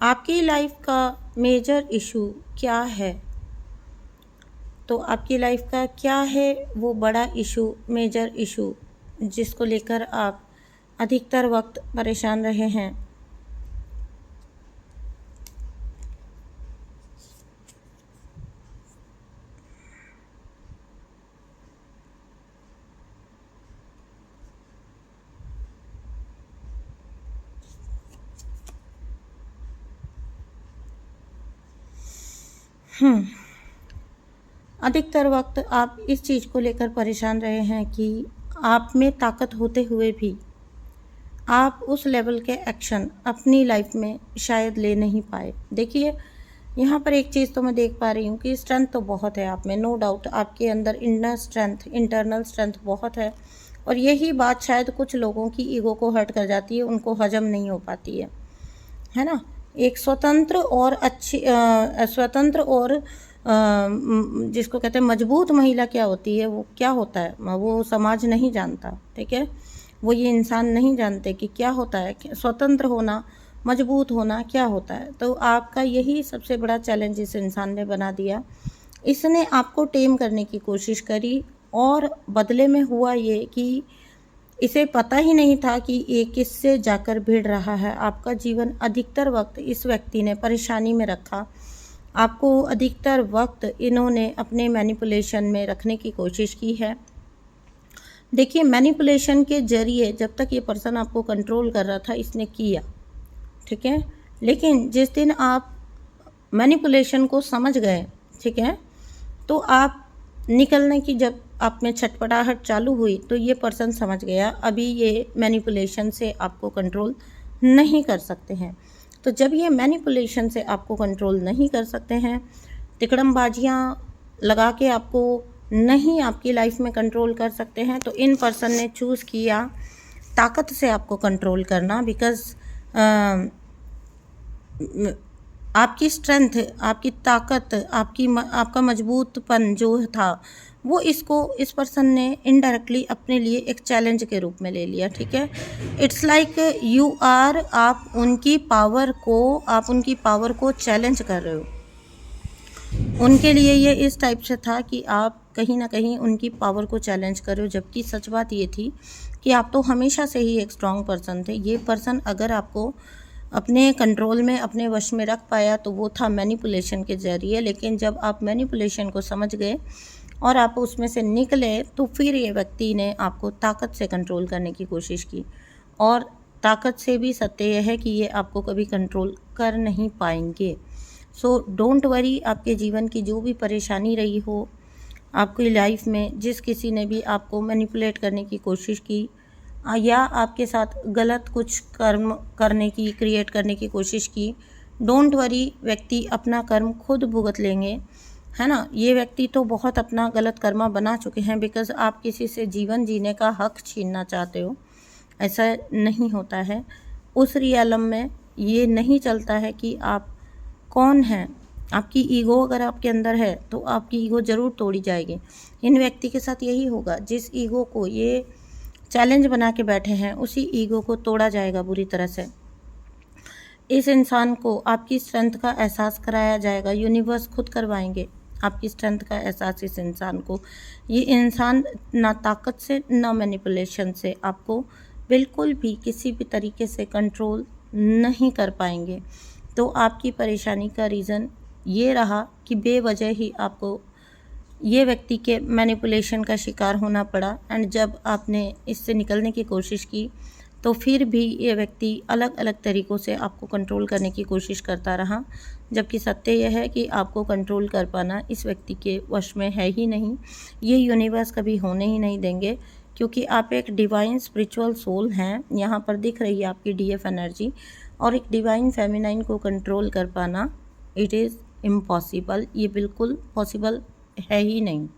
आपकी लाइफ का major issue क्या है? तो आपकी लाइफ का क्या है वो बड़ा इशू, मेजर इशू, जिसको लेकर आप अधिकतर वक्त परेशान रहे हैं? अधिकतर वक्त आप इस चीज़ को लेकर परेशान रहे हैं कि आप में ताकत होते हुए भी आप उस लेवल के एक्शन अपनी लाइफ में शायद ले नहीं पाए। देखिए, यहाँ पर एक चीज़ तो मैं देख पा रही हूँ कि स्ट्रेंथ तो बहुत है आप में, नो डाउट आपके अंदर इनर स्ट्रेंथ, इंटरनल स्ट्रेंथ बहुत है। और यही बात शायद कुछ लोगों की ईगो को हर्ट कर जाती है, उनको हजम नहीं हो पाती है ना। एक स्वतंत्र और स्वतंत्र और जिसको कहते हैं मजबूत महिला क्या होती है, वो क्या होता है, वो समाज नहीं जानता। ठीक है, वो ये इंसान नहीं जानते कि क्या होता है स्वतंत्र होना, मजबूत होना क्या होता है। तो आपका यही सबसे बड़ा चैलेंज इस इंसान ने बना दिया। इसने आपको टेम करने की कोशिश करी और बदले में हुआ ये कि इसे पता ही नहीं था कि ये किससे जाकर भिड़ रहा है। आपका जीवन अधिकतर वक्त इस व्यक्ति ने परेशानी में रखा। आपको अधिकतर वक्त इन्होंने अपने मैनिपुलेशन में रखने की कोशिश की है। देखिए, मैनिपुलेशन के ज़रिए जब तक ये पर्सन आपको कंट्रोल कर रहा था इसने किया, ठीक है। लेकिन जिस दिन आप मैनिपुलेशन को समझ गए, ठीक है, तो आप निकलने की जब आप में छटपटाहट चालू हुई तो ये पर्सन समझ गया अभी ये मैनिपुलेशन से आपको कंट्रोल नहीं कर सकते हैं। तो जब ये मैनिपुलेशन से आपको कंट्रोल नहीं कर सकते हैं, तिकड़मबाजियाँ लगा के आपको नहीं आपकी लाइफ में कंट्रोल कर सकते हैं, तो इन पर्सन ने चूज़ किया ताकत से आपको कंट्रोल करना। बिकॉज़ आपकी स्ट्रेंथ, आपकी ताकत, आपका मजबूतपन जो था वो इस पर्सन ने इनडायरेक्टली अपने लिए एक चैलेंज के रूप में ले लिया। ठीक है, इट्स लाइक यू आर, आप उनकी पावर को चैलेंज कर रहे हो। उनके लिए ये इस टाइप से था कि आप कहीं ना कहीं उनकी पावर को चैलेंज कर रहे हो, जबकि सच बात ये थी कि आप तो हमेशा से ही एक स्ट्रॉन्ग पर्सन थे। ये पर्सन अगर आपको अपने कंट्रोल में, अपने वश में रख पाया तो वो था मैनिपुलेशन के ज़रिए। लेकिन जब आप मैनिपुलेशन को समझ गए और आप उसमें से निकले तो फिर ये व्यक्ति ने आपको ताकत से कंट्रोल करने की कोशिश की। और ताकत से भी सत्य यह है कि ये आपको कभी कंट्रोल कर नहीं पाएंगे। सो डोंट वरी, आपके जीवन की जो भी परेशानी रही हो, आपकी लाइफ में जिस किसी ने भी आपको मैनिपुलेट करने की कोशिश की या आपके साथ गलत कुछ कर्म क्रिएट करने की कोशिश की, डोंट वरी, व्यक्ति अपना कर्म खुद भुगत लेंगे, है ना। ये व्यक्ति तो बहुत अपना गलत कर्मा बना चुके हैं। बिकॉज़ आप किसी से जीवन जीने का हक छीनना चाहते हो, ऐसा नहीं होता है। उस रियलम में ये नहीं चलता है कि आप कौन हैं। आपकी ईगो अगर आपके अंदर है तो आपकी ईगो ज़रूर तोड़ी जाएगी। इन व्यक्ति के साथ यही होगा, जिस ईगो को ये चैलेंज बना के बैठे हैं उसी ईगो को तोड़ा जाएगा बुरी तरह से। इस इंसान को आपकी स्ट्रेंथ का एहसास कराया जाएगा, यूनिवर्स खुद करवाएंगे आपकी स्ट्रेंथ का एहसास इस इंसान को। ये इंसान ना ताकत से ना मैनिपुलेशन से आपको बिल्कुल भी किसी भी तरीके से कंट्रोल नहीं कर पाएंगे। तो आपकी परेशानी का रीज़न ये रहा कि बेवजह ही आपको ये व्यक्ति के मैनिपुलेशन का शिकार होना पड़ा। एंड जब आपने इससे निकलने की कोशिश की तो फिर भी ये व्यक्ति अलग अलग तरीक़ों से आपको कंट्रोल करने की कोशिश करता रहा, जबकि सत्य यह है कि आपको कंट्रोल कर पाना इस व्यक्ति के वश में है ही नहीं। ये यूनिवर्स कभी होने ही नहीं देंगे, क्योंकि आप एक डिवाइन स्पिरिचुअल सोल हैं। यहाँ पर दिख रही है आपकी डीएफ एनर्जी, और एक डिवाइन फेमिनाइन को कंट्रोल कर पाना इट इज़ इम्पॉसिबल। ये बिल्कुल पॉसिबल है ही नहीं।